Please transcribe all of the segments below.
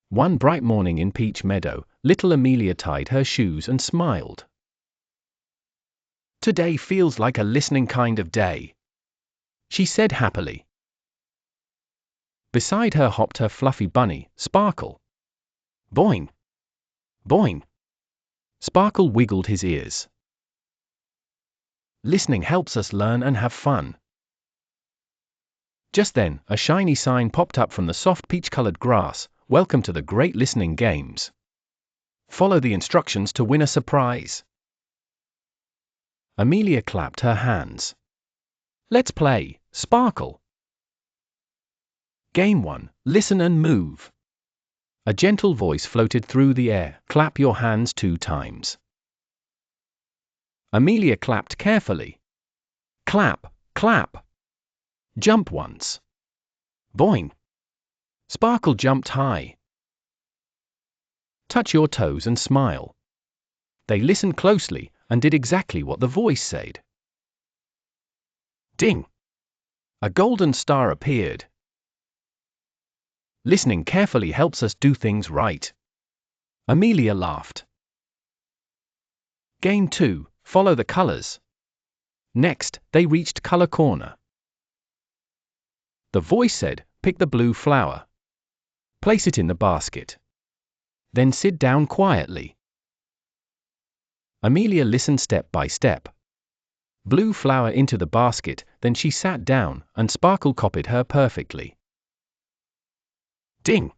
One bright morning in Peach Meadow, little Amelia tied her shoes and smiled. "Today feels like a listening kind of day," she said happily. Beside her hopped her fluffy bunny, Sparkle. Boing! Boing! Sparkle wiggled his ears. "Listening helps us learn and have fun." Just then, a shiny sign popped up from the soft peach-colored grass. "Welcome to the Great Listening Games. Follow the instructions to win a surprise." Amelia clapped her hands. "Let's play, Sparkle." Game 1, Listen and Move. A gentle voice floated through the air. "Clap your hands 2 times." Amelia clapped carefully. "Clap, clap." "Jump once." Boing! Sparkle jumped high. "Touch your toes and smile." They listened closely and did exactly what the voice said. Ding! A golden star appeared. "Listening carefully helps us do things right." Amelia laughed. Game 2, Follow the colors. Next, they reached Color Corner. The voice said, "Pick the blue flower. Place it in the basket. Then sit down quietly." Amelia listened step by step. Blue flower into the basket, then she sat down, and Sparkle copied her perfectly. Ding!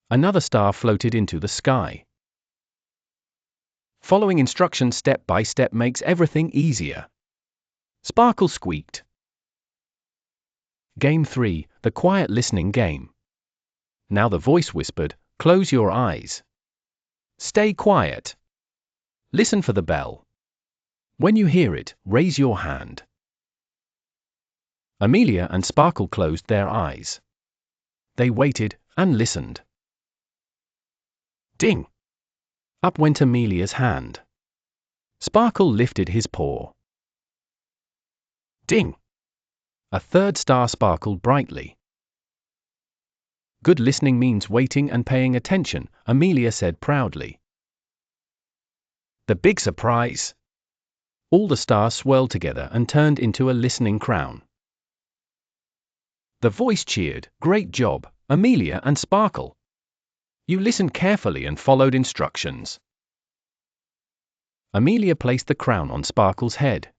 Another star floated into the sky. Following instructions step by step makes everything easier. Sparkle squeaked. Game 3, The Quiet Listening Game. Now the voice whispered, "Close your eyes. Stay quiet. Listen for the bell. When you hear it, raise your hand." Amelia and Sparkle closed their eyes. They waited and listened. Ding! Up went Amelia's hand. Sparkle lifted his paw. Ding! A third star sparkled brightly. "Good listening means waiting and paying attention," Amelia said proudly. The big surprise! All the stars swirled together and turned into a listening crown. The voice cheered, "Great job, Amelia and Sparkle. You listened carefully and followed instructions." Amelia placed the crown on Sparkle's head.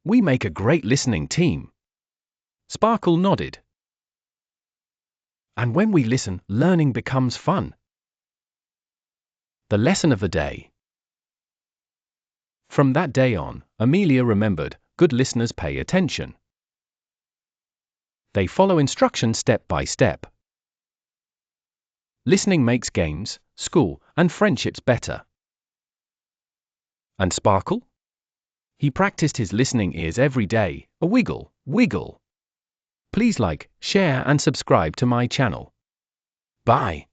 "We make a great listening team." Sparkle nodded. "And when we listen, learning becomes fun." The lesson of the day. From that day on, Amelia remembered, good listeners pay attention. They follow instructions step by step. Listening makes games, school, and friendships better. And Sparkle? He practiced his listening ears every day. A wiggle, wiggle. Please like, share, and subscribe to my channel. Bye.